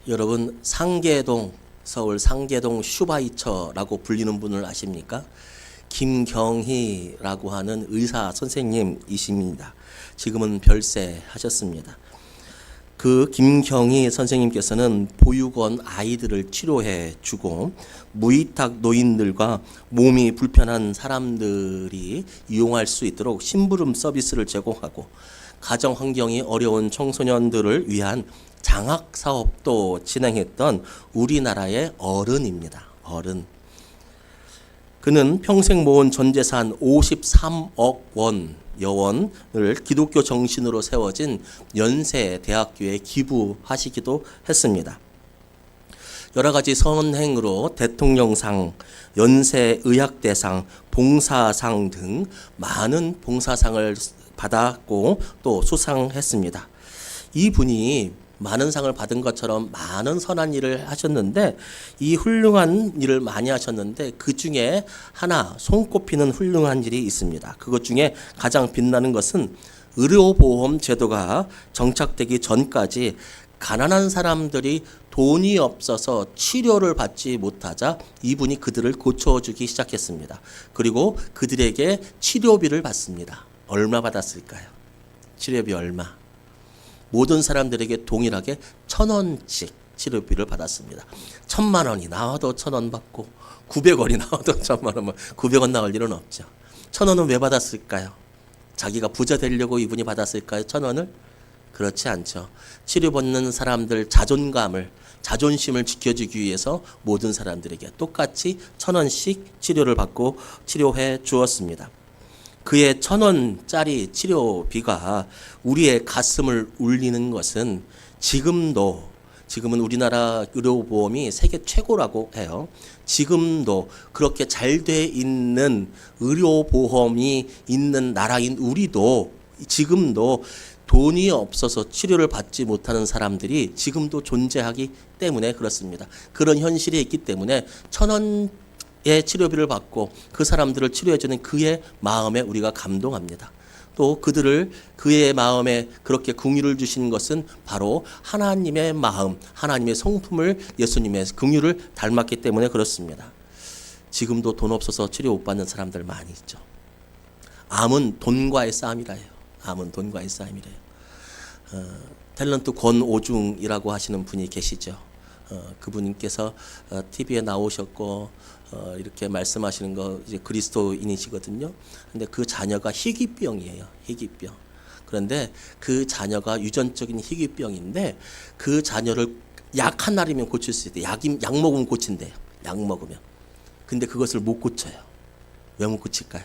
여러분 상계동 서울 상계동 슈바이처라고 불리는 분을 아십니까? 김경희라고 하는 의사 선생님이십니다. 지금은 별세하셨습니다. 그 김경희 선생님께서는 보육원 아이들을 치료해 주고 무위탁 노인들과 몸이 불편한 사람들이 이용할 수 있도록 심부름 서비스를 제공하고 가정 환경이 어려운 청소년들을 위한 장학 사업도 진행했던 우리나라의 어른입니다. 어른. 그는 평생 모은 전 재산 53억 원 여원을 기독교 정신으로 세워진 연세대학교에 기부하시기도 했습니다. 여러 가지 선행으로 대통령상, 연세의학대상, 봉사상 등 많은 봉사상을 받았고 또 수상했습니다. 이분이 많은 상을 받은 것처럼 많은 선한 일을 하셨는데 이 훌륭한 일을 많이 하셨는데 그 중에 하나 손꼽히는 훌륭한 일이 있습니다. 그것 중에 가장 빛나는 것은 의료보험 제도가 정착되기 전까지 가난한 사람들이 돈이 없어서 치료를 받지 못하자 이분이 그들을 고쳐주기 시작했습니다. 그리고 그들에게 치료비를 받습니다. 얼마 받았을까요? 치료비 얼마? 모든 사람들에게 동일하게 1,000원씩 치료비를 받았습니다. 1,000만 원이 나와도 1,000원 받고 900원이 나와도 1,000만 원, 900원 나올 일은 없죠. 1,000원은 왜 받았을까요? 자기가 부자 되려고 이분이 받았을까요? 1,000원을? 그렇지 않죠. 치료받는 사람들 자존심을 지켜주기 위해서 모든 사람들에게 똑같이 1,000원씩 치료를 받고 치료해 주었습니다. 그의 1,000원짜리 치료비가 우리의 가슴을 울리는 것은 지금은 우리나라 의료보험이 세계 최고라고 해요. 지금도 그렇게 잘 돼 있는 의료보험이 있는 나라인 우리도 지금도 돈이 없어서 치료를 받지 못하는 사람들이 지금도 존재하기 때문에 그렇습니다. 그런 현실이 있기 때문에 1,000원의 치료비를 받고 그 사람들을 치료해주는 그의 마음에 우리가 감동합니다. 또 그의 마음에 그렇게 긍휼을 주신 것은 바로 하나님의 마음, 하나님의 성품을 예수님의 긍휼을 닮았기 때문에 그렇습니다. 지금도 돈 없어서 치료 못 받는 사람들 많이 있죠. 암은 돈과의 싸움이라 해요. 암은 돈과의 싸움이래요. 탤런트 권오중이라고 하시는 분이 계시죠. 그분께서 TV에 나오셨고 이렇게 말씀하시는 거 이제 그리스도인이시거든요. 근데 그 자녀가 희귀병이에요. 희귀병. 그런데 그 자녀가 유전적인 희귀병인데 그 자녀를 약 하나라면 고칠 수 있대요. 약 먹으면 고친대요. 약 먹으면. 근데 그것을 못 고쳐요. 왜 못 고칠까요?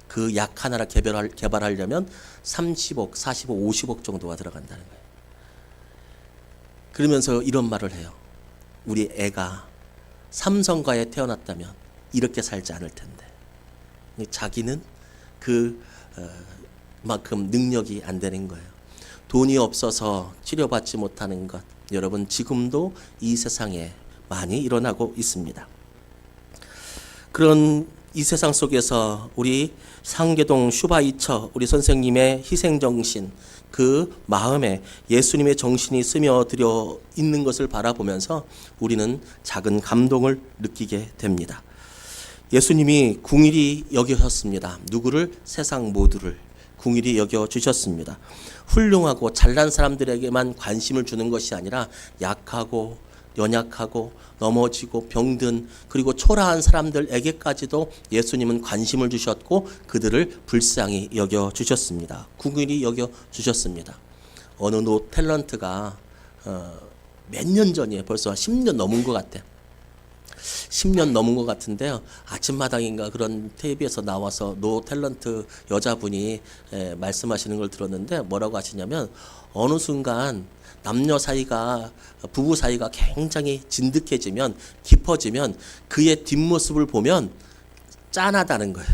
그 약 하나를 개발하려면 30억, 40억, 50억 정도가 들어간다는 거예요. 그러면서 이런 말을 해요. 우리 애가 삼성가에 태어났다면 이렇게 살지 않을 텐데. 자기는 그만큼 능력이 안 되는 거예요. 돈이 없어서 치료받지 못하는 것. 여러분 지금도 이 세상에 많이 일어나고 있습니다. 그런 이 세상 속에서 우리 상계동 슈바이처 우리 선생님의 희생정신 그 마음에 예수님의 정신이 스며들어 있는 것을 바라보면서 우리는 작은 감동을 느끼게 됩니다. 예수님이 궁일이 여기셨습니다. 누구를? 세상 모두를 궁일이 여겨주셨습니다. 훌륭하고 잘난 사람들에게만 관심을 주는 것이 아니라 약하고 연약하고 넘어지고 병든 그리고 초라한 사람들에게까지도 예수님은 관심을 주셨고 그들을 불쌍히 여겨주셨습니다. 궁일이 여겨주셨습니다. 어느 노 탤런트가 몇 년 전이에요. 벌써 10년 넘은 것 같아요. 10년 넘은 것 같은데요. 아침마당인가 그런 TV에서 나와서 노 탤런트 여자분이 말씀하시는 걸 들었는데 뭐라고 하시냐면 어느 순간 남녀 사이가 부부 사이가 굉장히 진득해지면 깊어지면 그의 뒷모습을 보면 짠하다는 거예요.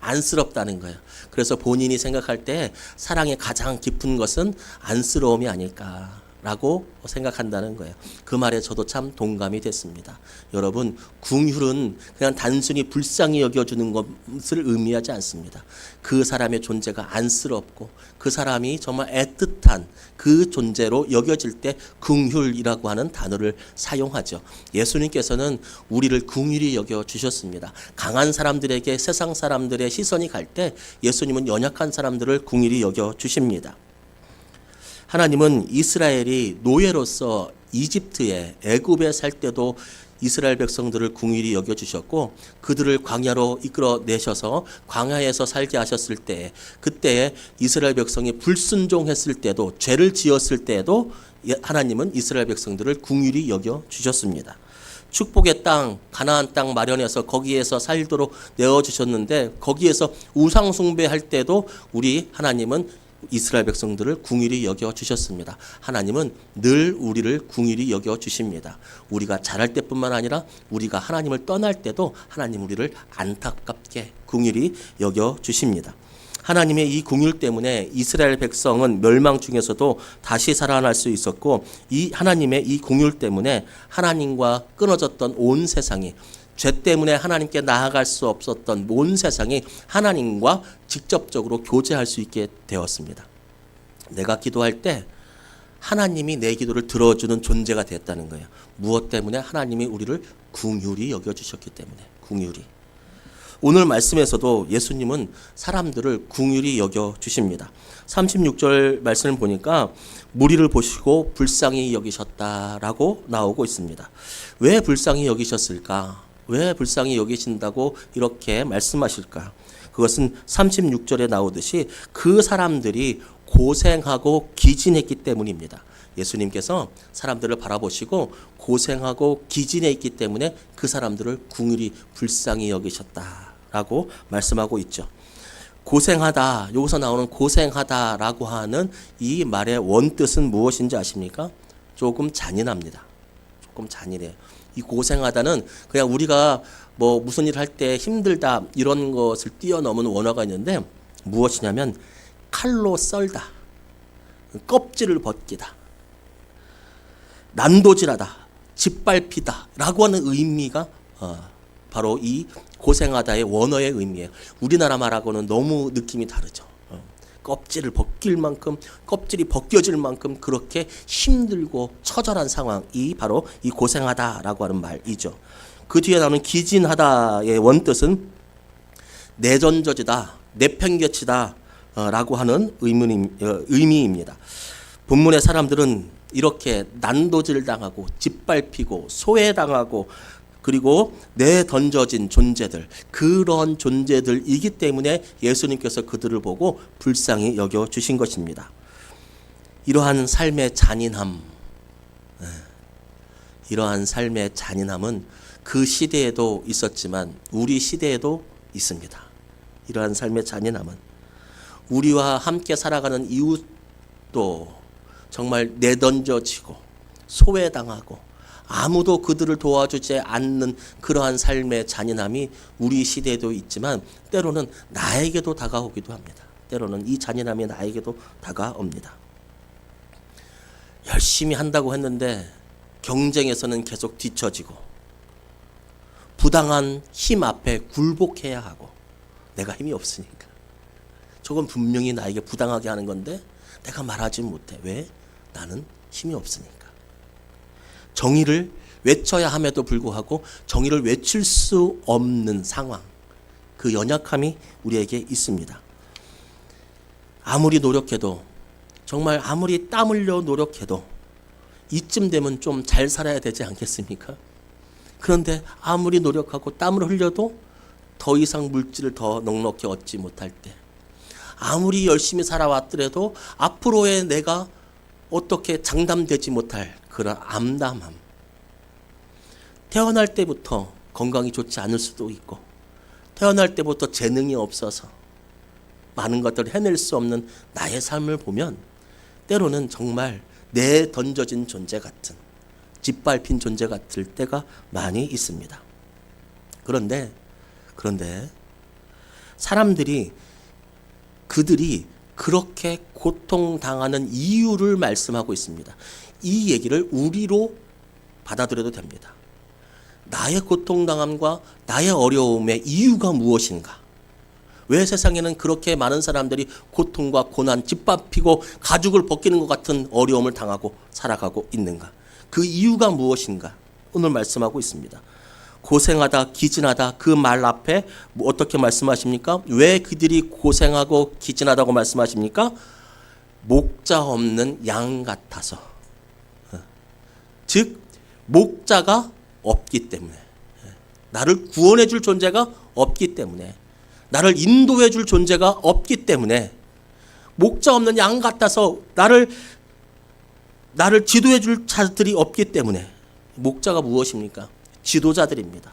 안쓰럽다는 거예요. 그래서 본인이 생각할 때 사랑의 가장 깊은 것은 안쓰러움이 아닐까라고 라고 생각한다는 거예요. 그 말에 저도 참 동감이 됐습니다. 여러분, 궁휼은 그냥 단순히 불쌍히 여겨주는 것을 의미하지 않습니다. 그 사람의 존재가 안쓰럽고 그 사람이 정말 애틋한 그 존재로 여겨질 때 궁휼이라고 하는 단어를 사용하죠. 예수님께서는 우리를 궁휼히 여겨주셨습니다. 강한 사람들에게 세상 사람들의 시선이 갈 때 예수님은 연약한 사람들을 궁휼히 여겨주십니다. 하나님은 이스라엘이 노예로서 이집트에 애굽에 살 때도 이스라엘 백성들을 궁휼히 여겨주셨고 그들을 광야로 이끌어내셔서 광야에서 살게 하셨을 때 그때에 이스라엘 백성이 불순종했을 때도 죄를 지었을 때에도 하나님은 이스라엘 백성들을 궁휼히 여겨주셨습니다. 축복의 땅, 가나안 땅 마련해서 거기에서 살도록 내어주셨는데 거기에서 우상 숭배할 때도 우리 하나님은 이스라엘 백성들을 궁휼히 여겨주셨습니다. 하나님은 늘 우리를 궁휼히 여겨주십니다. 우리가 잘할 때뿐만 아니라 우리가 하나님을 떠날 때도 하나님 우리를 안타깝게 궁휼히 여겨주십니다. 하나님의 이 궁휼 때문에 이스라엘 백성은 멸망 중에서도 다시 살아날 수 있었고 이 하나님의 이 궁휼 때문에 하나님과 끊어졌던 온 세상이 죄 때문에 하나님께 나아갈 수 없었던 온 세상이 하나님과 직접적으로 교제할 수 있게 되었습니다. 내가 기도할 때 하나님이 내 기도를 들어주는 존재가 됐다는 거예요. 무엇 때문에? 하나님이 우리를 궁휼히 여겨주셨기 때문에. 궁휼히. 오늘 말씀에서도 예수님은 사람들을 궁휼히 여겨주십니다. 36절 말씀을 보니까 무리를 보시고 불쌍히 여기셨다라고 나오고 있습니다. 왜 불쌍히 여기셨을까? 왜 불쌍히 여기신다고 이렇게 말씀하실까? 그것은 36절에 나오듯이 그 사람들이 고생하고 기진했기 때문입니다. 예수님께서 사람들을 바라보시고 고생하고 기진해 있기 때문에 그 사람들을 궁휼히 불쌍히 여기셨다라고 말씀하고 있죠. 고생하다, 여기서 나오는 고생하다라고 하는 이 말의 원뜻은 무엇인지 아십니까? 조금 잔인합니다. 조금 잔인해요. 이 고생하다는 그냥 우리가 뭐 무슨 일 할 때 힘들다 이런 것을 뛰어넘은 원어가 있는데 무엇이냐면 칼로 썰다, 껍질을 벗기다, 난도질하다, 짓밟히다 라고 하는 의미가 바로 이 고생하다의 원어의 의미예요. 우리나라 말하고는 너무 느낌이 다르죠. 껍질을 벗길 만큼, 껍질이 벗겨질 만큼 그렇게 힘들고 처절한 상황이 바로 이 고생하다라고 하는 말이죠. 그 뒤에 나오는 기진하다의 원뜻은 내던져지다, 내팽개치다 라고 하는 의미입니다. 본문의 사람들은 이렇게 난도질 당하고 짓밟히고 소외당하고 그리고 내던져진 존재들, 그런 존재들이기 때문에 예수님께서 그들을 보고 불쌍히 여겨주신 것입니다. 이러한 삶의 잔인함, 이러한 삶의 잔인함은 그 시대에도 있었지만 우리 시대에도 있습니다. 이러한 삶의 잔인함은 우리와 함께 살아가는 이웃도 정말 내던져지고 소외당하고 아무도 그들을 도와주지 않는 그러한 삶의 잔인함이 우리 시대에도 있지만 때로는 나에게도 다가오기도 합니다. 때로는 이 잔인함이 나에게도 다가옵니다. 열심히 한다고 했는데 경쟁에서는 계속 뒤처지고 부당한 힘 앞에 굴복해야 하고 내가 힘이 없으니까 저건 분명히 나에게 부당하게 하는 건데 내가 말하지 못해. 왜? 나는 힘이 없으니까. 정의를 외쳐야 함에도 불구하고 정의를 외칠 수 없는 상황, 그 연약함이 우리에게 있습니다. 아무리 노력해도, 정말 아무리 땀 흘려 노력해도 이쯤 되면 좀 잘 살아야 되지 않겠습니까? 그런데 아무리 노력하고 땀을 흘려도 더 이상 물질을 더 넉넉히 얻지 못할 때, 아무리 열심히 살아왔더라도 앞으로의 내가 어떻게 장담되지 못할 그런 암담함. 태어날 때부터 건강이 좋지 않을 수도 있고 태어날 때부터 재능이 없어서 많은 것들을 해낼 수 없는 나의 삶을 보면 때로는 정말 내던져진 존재 같은, 짓밟힌 존재 같을 때가 많이 있습니다. 그런데 사람들이 그들이 그렇게 고통당하는 이유를 말씀하고 있습니다. 이 얘기를 우리로 받아들여도 됩니다. 나의 고통당함과 나의 어려움의 이유가 무엇인가? 왜 세상에는 그렇게 많은 사람들이 고통과 고난, 짓밟히고 가죽을 벗기는 것 같은 어려움을 당하고 살아가고 있는가? 그 이유가 무엇인가? 오늘 말씀하고 있습니다. 고생하다, 기진하다 그 말 앞에 어떻게 말씀하십니까? 왜 그들이 고생하고 기진하다고 말씀하십니까? 목자 없는 양 같아서. 즉 목자가 없기 때문에, 나를 구원해 줄 존재가 없기 때문에, 나를 인도해 줄 존재가 없기 때문에, 목자 없는 양 같아서 나를 지도해 줄 자들이 없기 때문에. 목자가 무엇입니까? 지도자들입니다.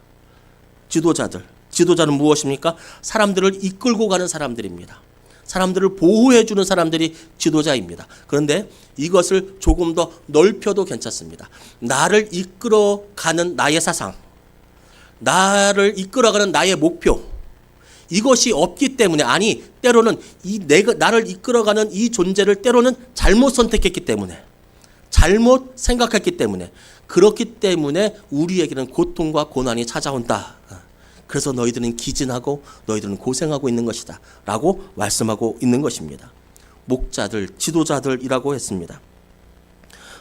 지도자는 무엇입니까? 사람들을 이끌고 가는 사람들입니다. 사람들을 보호해 주는 사람들이 지도자입니다. 그런데 이것을 조금 더 넓혀도 괜찮습니다. 나를 이끌어가는 나의 사상, 나를 이끌어가는 나의 목표, 이것이 없기 때문에, 아니 때로는 나를 이끌어가는 이 존재를 때로는 잘못 선택했기 때문에, 잘못 생각했기 때문에, 그렇기 때문에 우리에게는 고통과 고난이 찾아온다. 그래서 너희들은 기진하고 너희들은 고생하고 있는 것이다 라고 말씀하고 있는 것입니다. 목자들, 지도자들이라고 했습니다.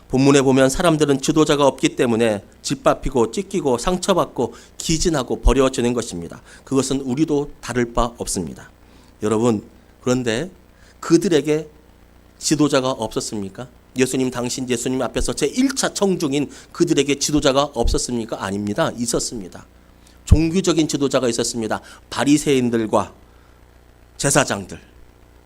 본문에 보면 사람들은 지도자가 없기 때문에 짓밟히고 찢기고 상처받고 기진하고 버려지는 것입니다. 그것은 우리도 다를 바 없습니다. 여러분, 그런데 그들에게 지도자가 없었습니까? 예수님 앞에서 제1차 청중인 그들에게 지도자가 없었습니까? 아닙니다. 있었습니다. 종교적인 지도자가 있었습니다. 바리새인들과 제사장들,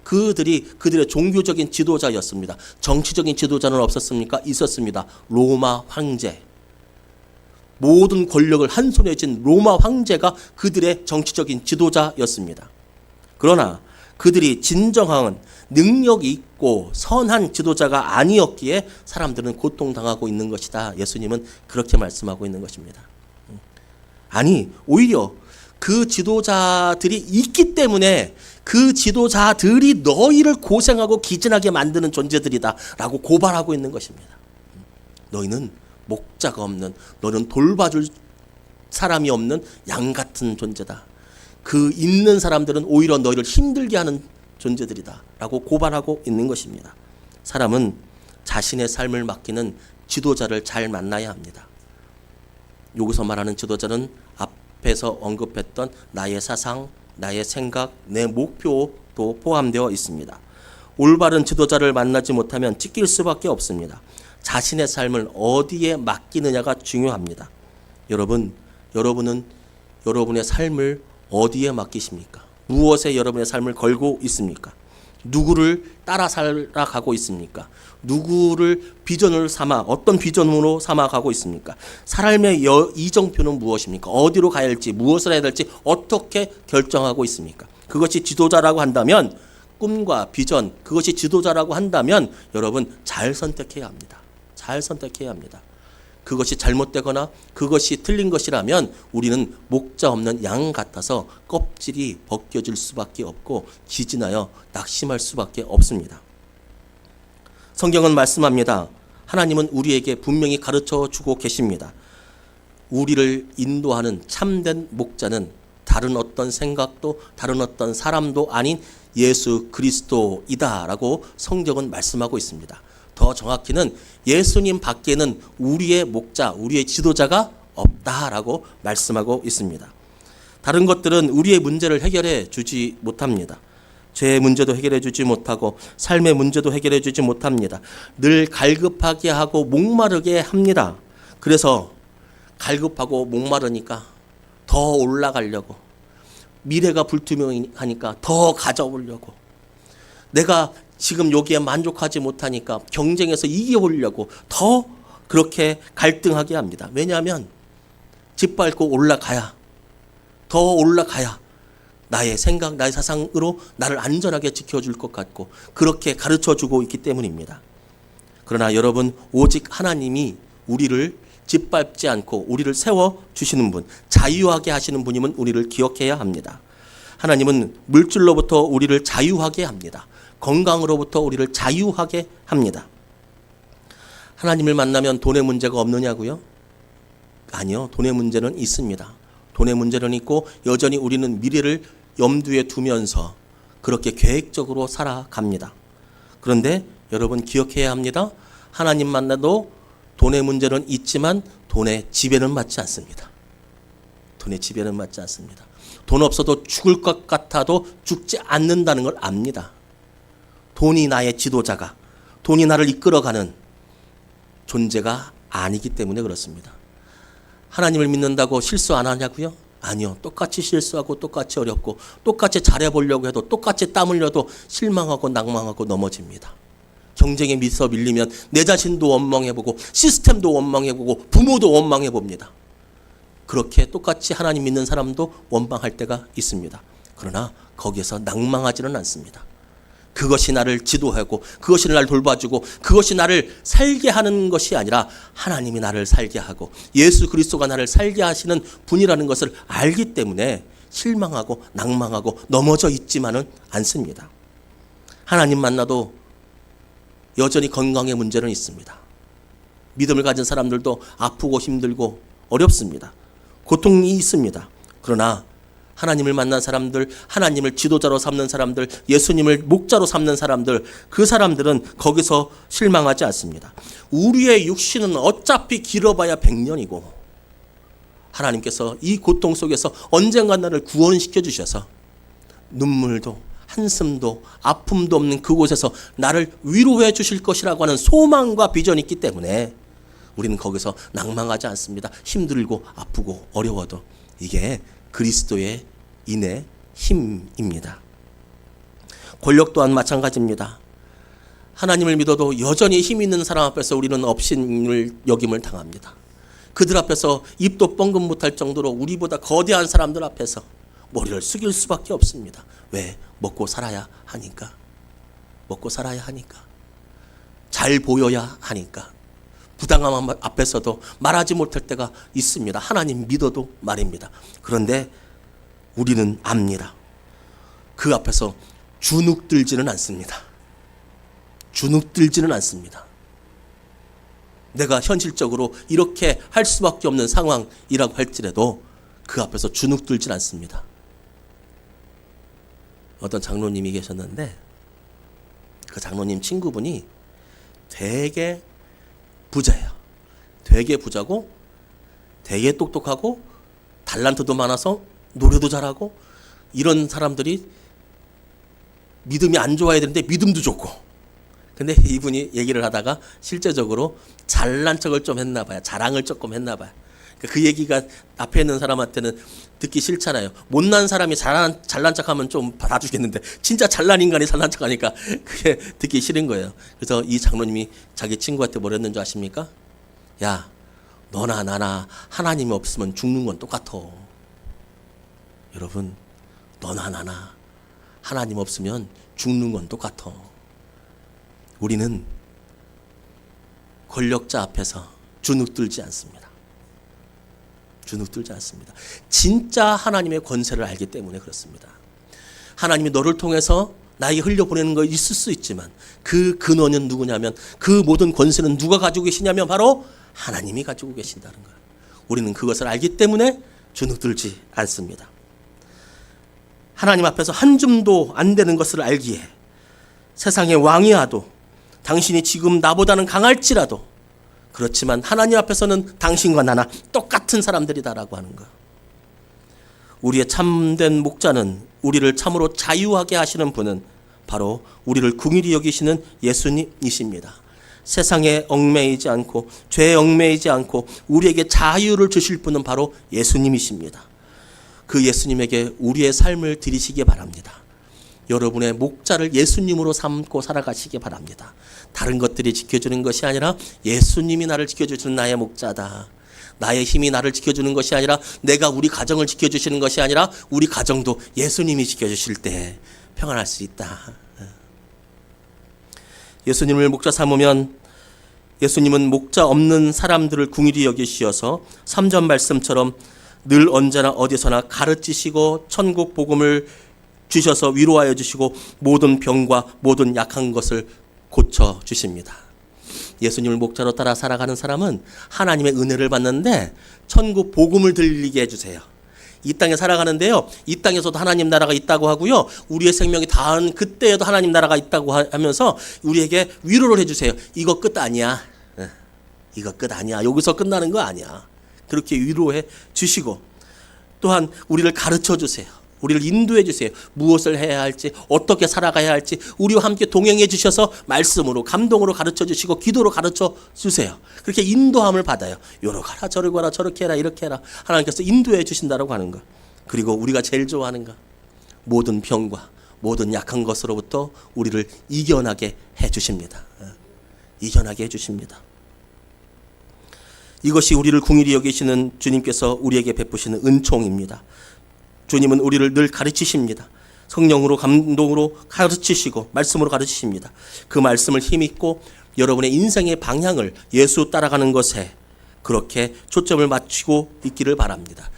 그들의 종교적인 지도자였습니다. 정치적인 지도자는 없었습니까? 있었습니다. 로마 황제, 모든 권력을 한 손에 쥔 로마 황제가 그들의 정치적인 지도자였습니다. 그러나 그들이 진정한 능력이 있고 선한 지도자가 아니었기에 사람들은 고통당하고 있는 것이다. 예수님은 그렇게 말씀하고 있는 것입니다. 아니, 오히려 그 지도자들이 있기 때문에 그 지도자들이 너희를 고생하고 기진하게 만드는 존재들이다 라고 고발하고 있는 것입니다. 너희는 목자가 없는, 너는 돌봐줄 사람이 없는 양 같은 존재다. 그 있는 사람들은 오히려 너희를 힘들게 하는 존재들이다 라고 고발하고 있는 것입니다. 사람은 자신의 삶을 맡기는 지도자를 잘 만나야 합니다. 여기서 말하는 지도자는 앞에서 언급했던 나의 사상, 나의 생각, 내 목표도 포함되어 있습니다. 올바른 지도자를 만나지 못하면 찢길 수밖에 없습니다. 자신의 삶을 어디에 맡기느냐가 중요합니다. 여러분은 여러분의 삶을 어디에 맡기십니까? 무엇에 여러분의 삶을 걸고 있습니까? 누구를 따라 살아가고 있습니까? 누구를 비전을 삼아, 어떤 비전으로 삼아가고 있습니까? 삶의 이정표는 무엇입니까? 어디로 가야 할지, 무엇을 해야 될지 어떻게 결정하고 있습니까? 그것이 지도자라고 한다면, 꿈과 비전, 그것이 지도자라고 한다면 여러분 잘 선택해야 합니다. 잘 선택해야 합니다. 그것이 잘못되거나 그것이 틀린 것이라면 우리는 목자 없는 양 같아서 껍질이 벗겨질 수밖에 없고 기진하여 낙심할 수밖에 없습니다. 성경은 말씀합니다. 하나님은 우리에게 분명히 가르쳐 주고 계십니다. 우리를 인도하는 참된 목자는 다른 어떤 생각도 다른 어떤 사람도 아닌 예수 그리스도이다라고 성경은 말씀하고 있습니다. 더 정확히는 예수님 밖에는 우리의 목자, 우리의 지도자가 없다라고 말씀하고 있습니다. 다른 것들은 우리의 문제를 해결해 주지 못합니다. 죄의 문제도 해결해 주지 못하고 삶의 문제도 해결해 주지 못합니다. 늘 갈급하게 하고 목마르게 합니다. 그래서 갈급하고 목마르니까 더 올라가려고, 미래가 불투명하니까 더 가져오려고, 내가 지금 여기에 만족하지 못하니까 경쟁에서 이겨보려고 더 그렇게 갈등하게 합니다. 왜냐하면 짓밟고 올라가야, 더 올라가야 나의 생각, 나의 사상으로 나를 안전하게 지켜줄 것 같고 그렇게 가르쳐주고 있기 때문입니다. 그러나 여러분, 오직 하나님이 우리를 짓밟지 않고 우리를 세워주시는 분, 자유하게 하시는 분임은 우리를 기억해야 합니다. 하나님은 물질로부터 우리를 자유하게 합니다. 건강으로부터 우리를 자유하게 합니다. 하나님을 만나면 돈의 문제가 없느냐고요? 아니요. 돈의 문제는 있습니다. 돈의 문제는 있고 여전히 우리는 미래를 염두에 두면서 그렇게 계획적으로 살아갑니다. 그런데 여러분 기억해야 합니다. 하나님 만나도 돈의 문제는 있지만 돈의 지배는 받지 않습니다. 돈의 지배는 받지 않습니다. 돈 없어도 죽을 것 같아도 죽지 않는다는 걸 압니다. 돈이 나의 지도자가, 돈이 나를 이끌어가는 존재가 아니기 때문에 그렇습니다. 하나님을 믿는다고 실수 안 하냐고요? 아니요. 똑같이 실수하고 똑같이 어렵고 똑같이 잘해보려고 해도 똑같이 땀 흘려도 실망하고 낭망하고 넘어집니다. 경쟁에 미서 밀리면 내 자신도 원망해보고 시스템도 원망해보고 부모도 원망해봅니다. 그렇게 똑같이 하나님 믿는 사람도 원망할 때가 있습니다. 그러나 거기에서 낭망하지는 않습니다. 그것이 나를 지도하고 그것이 나를 돌봐주고 그것이 나를 살게 하는 것이 아니라 하나님이 나를 살게 하고 예수 그리스도가 나를 살게 하시는 분이라는 것을 알기 때문에 실망하고 낭망하고 넘어져 있지만은 않습니다. 하나님 만나도 여전히 건강의 문제는 있습니다. 믿음을 가진 사람들도 아프고 힘들고 어렵습니다. 고통이 있습니다. 그러나 하나님을 만난 사람들, 하나님을 지도자로 삼는 사람들, 예수님을 목자로 삼는 사람들, 그 사람들은 거기서 실망하지 않습니다. 우리의 육신은 어차피 길어봐야 100년이고 하나님께서 이 고통 속에서 언젠가 나를 구원시켜 주셔서 눈물도 한숨도 아픔도 없는 그곳에서 나를 위로해 주실 것이라고 하는 소망과 비전이 있기 때문에 우리는 거기서 낭망하지 않습니다. 힘들고 아프고 어려워도 이게 그리스도의 인의 힘입니다. 권력 또한 마찬가지입니다. 하나님을 믿어도 여전히 힘 있는 사람 앞에서 우리는 업신을 여김을 당합니다. 그들 앞에서 입도 뻥긋 못할 정도로 우리보다 거대한 사람들 앞에서 머리를 숙일 수밖에 없습니다. 왜? 먹고 살아야 하니까. 먹고 살아야 하니까. 잘 보여야 하니까. 부당함 앞에서도 말하지 못할 때가 있습니다. 하나님 믿어도 말입니다. 그런데 우리는 압니다. 그 앞에서 주눅들지는 않습니다. 주눅들지는 않습니다. 내가 현실적으로 이렇게 할 수밖에 없는 상황이라고 할지라도 그 앞에서 주눅들지는 않습니다. 어떤 장로님이 계셨는데 그 장로님 친구분이 되게 부자예요. 되게 부자고 되게 똑똑하고 달란트도 많아서 노래도 잘하고 이런 사람들이 믿음이 안 좋아야 되는데 믿음도 좋고 근데 이분이 얘기를 하다가 실제적으로 잘난 척을 좀 했나 봐요. 자랑을 조금 했나 봐요. 그 얘기가 앞에 있는 사람한테는 듣기 싫잖아요. 못난 사람이 잘난 척하면 좀 받아주겠는데 진짜 잘난 인간이 잘난 척하니까 그게 듣기 싫은 거예요. 그래서 이 장로님이 자기 친구한테 뭐랬는 줄 아십니까? 야, 너나 나나 하나님이 없으면 죽는 건 똑같아. 여러분, 너나 나나 하나님 없으면 죽는 건 똑같아. 우리는 권력자 앞에서 주눅들지 않습니다. 주눅들지 않습니다. 진짜 하나님의 권세를 알기 때문에 그렇습니다. 하나님이 너를 통해서 나에게 흘려보내는 거 있을 수 있지만 그 근원은 누구냐면 그 모든 권세는 누가 가지고 계시냐면 바로 하나님이 가지고 계신다는 거예요. 우리는 그것을 알기 때문에 주눅들지 않습니다. 하나님 앞에서 한 줌도 안 되는 것을 알기에 세상의 왕이라도 당신이 지금 나보다는 강할지라도 그렇지만 하나님 앞에서는 당신과 나나 똑같은 사람들이다라고 하는 거예요. 우리의 참된 목자는 우리를 참으로 자유하게 하시는 분은 바로 우리를 긍휼히 여기시는 예수님이십니다. 세상에 얽매이지 않고 죄에 얽매이지 않고 우리에게 자유를 주실 분은 바로 예수님이십니다. 그 예수님에게 우리의 삶을 드리시기 바랍니다. 여러분의 목자를 예수님으로 삼고 살아가시기 바랍니다. 다른 것들이 지켜주는 것이 아니라 예수님이 나를 지켜주시는 나의 목자다. 나의 힘이 나를 지켜주는 것이 아니라 내가 우리 가정을 지켜주시는 것이 아니라 우리 가정도 예수님이 지켜주실 때 평안할 수 있다. 예수님을 목자 삼으면 예수님은 목자 없는 사람들을 긍휼히 여기시어서 3절 말씀처럼 늘 언제나 어디서나 가르치시고 천국 복음을 주셔서 위로하여 주시고 모든 병과 모든 약한 것을 고쳐 주십니다. 예수님을 목자로 따라 살아가는 사람은 하나님의 은혜를 받는데 천국 복음을 들리게 해주세요. 이 땅에 살아가는데요, 이 땅에서도 하나님 나라가 있다고 하고요, 우리의 생명이 닿은 그때에도 하나님 나라가 있다고 하면서 우리에게 위로를 해주세요. 이거 끝 아니야. 이거 끝 아니야. 여기서 끝나는 거 아니야. 그렇게 위로해 주시고 또한 우리를 가르쳐 주세요. 우리를 인도해 주세요. 무엇을 해야 할지, 어떻게 살아가야 할지 우리와 함께 동행해 주셔서 말씀으로, 감동으로 가르쳐 주시고 기도로 가르쳐 주세요. 그렇게 인도함을 받아요. 요러 가라, 저러 가라, 저렇게 해라, 이렇게 해라. 하나님께서 인도해 주신다라고 하는 거. 그리고 우리가 제일 좋아하는 거, 모든 병과 모든 약한 것으로부터 우리를 이겨나게 해 주십니다. 이겨나게 해 주십니다. 이것이 우리를 긍휼히 여기시는 주님께서 우리에게 베푸시는 은총입니다. 주님은 우리를 늘 가르치십니다. 성령으로, 감동으로 가르치시고 말씀으로 가르치십니다. 그 말씀을 힘입고 여러분의 인생의 방향을 예수 따라가는 것에 그렇게 초점을 맞추고 있기를 바랍니다.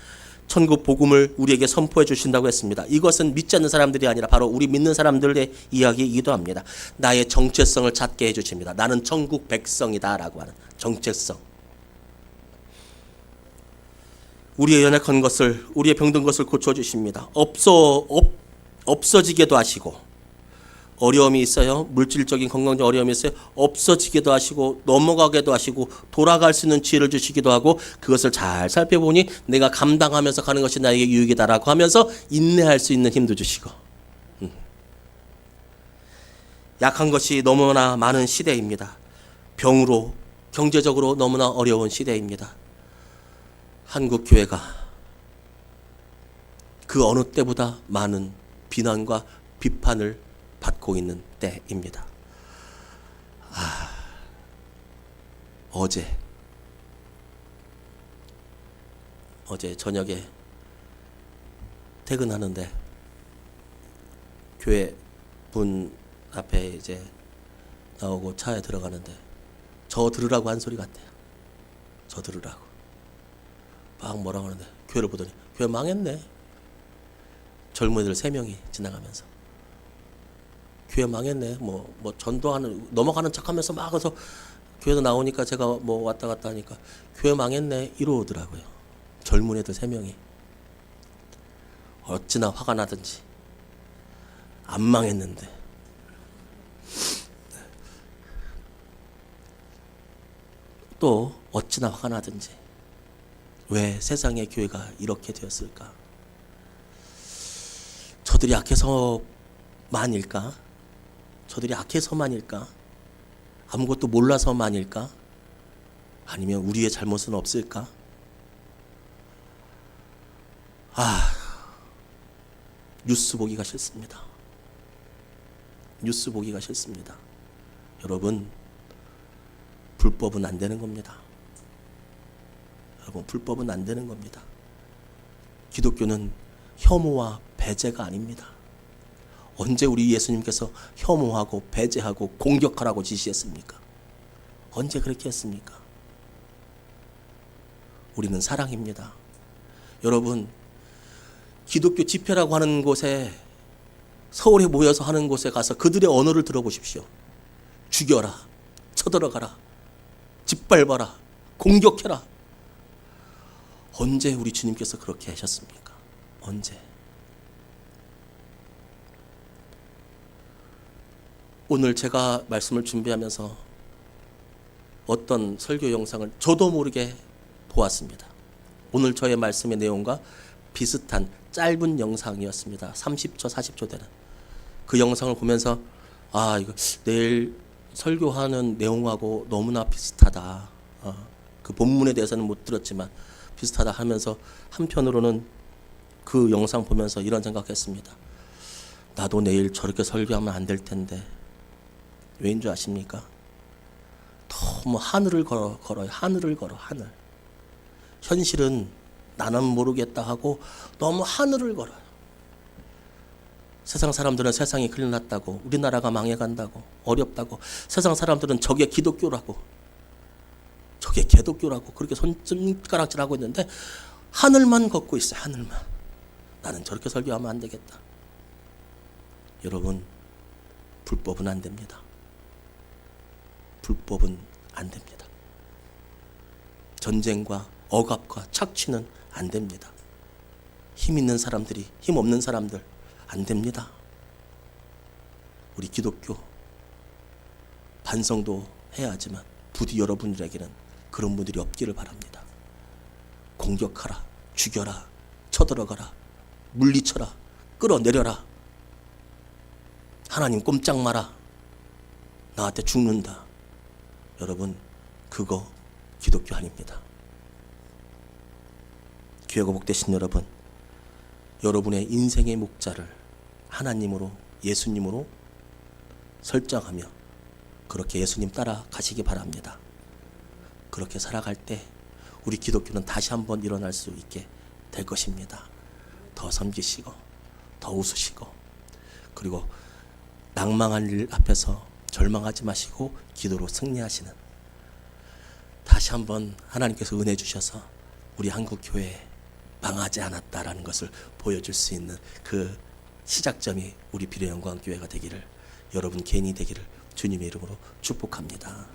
천국 복음을 우리에게 선포해 주신다고 했습니다. 이것은 믿지 않는 사람들이 아니라 바로 우리 믿는 사람들의 이야기이기도 합니다. 나의 정체성을 찾게 해주십니다. 나는 천국 백성이다 라고 하는 정체성. 우리의 연약한 것을, 우리의 병든 것을 고쳐주십니다. 없어지게도 하시고, 어려움이 있어요. 물질적인 건강적 어려움이 있어요. 없어지게도 하시고, 넘어가게도 하시고, 돌아갈 수 있는 지혜를 주시기도 하고, 그것을 잘 살펴보니 내가 감당하면서 가는 것이 나에게 유익이다라고 하면서 인내할 수 있는 힘도 주시고. 약한 것이 너무나 많은 시대입니다. 병으로, 경제적으로 너무나 어려운 시대입니다. 한국 교회가 그 어느 때보다 많은 비난과 비판을 받고 있는 때입니다. 어제 저녁에 퇴근하는데 교회 문 앞에 이제 나오고 차에 들어가는데 저 들으라고 한 소리 같아요. 저 들으라고. 막 뭐라고 하는데 교회를 보더니 교회 망했네. 젊은이들 3명이 지나가면서 교회 망했네. 뭐 전도하는, 넘어가는 척하면서 막 해서 교회도 나오니까 제가 뭐 왔다 갔다 하니까 교회 망했네 이러더라고요. 젊은 애들 3명이. 어찌나 화가 나든지. 안 망했는데. 또 어찌나 화가 나든지. 왜 세상의 교회가 이렇게 되었을까? 저들이 약해서만일까? 저들이 약해서만일까? 아무것도 몰라서만일까? 아니면 우리의 잘못은 없을까? 뉴스 보기가 싫습니다. 뉴스 보기가 싫습니다. 여러분, 불법은 안 되는 겁니다. 여러분, 불법은 안 되는 겁니다. 기독교는 혐오와 배제가 아닙니다. 언제 우리 예수님께서 혐오하고 배제하고 공격하라고 지시했습니까? 언제 그렇게 했습니까? 우리는 사랑입니다. 여러분, 기독교 집회라고 하는 곳에, 서울에 모여서 하는 곳에 가서 그들의 언어를 들어보십시오. 죽여라, 쳐들어가라, 짓밟아라, 공격해라. 언제 우리 주님께서 그렇게 하셨습니까? 언제? 오늘 제가 말씀을 준비하면서 어떤 설교 영상을 저도 모르게 보았습니다. 오늘 저의 말씀의 내용과 비슷한 짧은 영상이었습니다. 30초, 40초 되는. 그 영상을 보면서 이거 내일 설교하는 내용하고 너무나 비슷하다. 그 본문에 대해서는 못 들었지만 비슷하다 하면서 한편으로는 그 영상 보면서 이런 생각했습니다. 나도 내일 저렇게 설교하면 안 될 텐데. 왜인 줄 아십니까? 너무 하늘을 걸어요. 하늘을 걸어, 하늘. 현실은 나는 모르겠다 하고 너무 하늘을 걸어요. 세상 사람들은 세상이 큰일 났다고, 우리나라가 망해간다고, 어렵다고, 세상 사람들은 저게 기독교라고, 저게 개독교라고 그렇게 손가락질하고 있는데 하늘만 걷고 있어요. 하늘만. 나는 저렇게 설교하면 안 되겠다. 여러분, 불법은 안 됩니다. 불법은 안 됩니다. 전쟁과 억압과 착취는 안 됩니다. 힘 있는 사람들이 힘 없는 사람들 안 됩니다. 우리 기독교 반성도 해야 하지만 부디 여러분들에게는 그런 분들이 없기를 바랍니다. 공격하라, 죽여라, 쳐들어가라, 물리쳐라, 끌어내려라. 하나님 꼼짝 마라. 나한테 죽는다. 여러분, 그거 기독교 아닙니다. 귀하고 복되신 여러분, 여러분의 인생의 목자를 하나님으로, 예수님으로 설정하며 그렇게 예수님 따라 가시기 바랍니다. 그렇게 살아갈 때 우리 기독교는 다시 한번 일어날 수 있게 될 것입니다. 더 섬기시고 더 웃으시고, 그리고 낭망한 일 앞에서 절망하지 마시고 기도로 승리하시는, 다시 한번 하나님께서 은혜 주셔서 우리 한국교회 망하지 않았다라는 것을 보여줄 수 있는 그 시작점이 우리 비례영광교회가 되기를, 여러분 개인이 되기를 주님의 이름으로 축복합니다.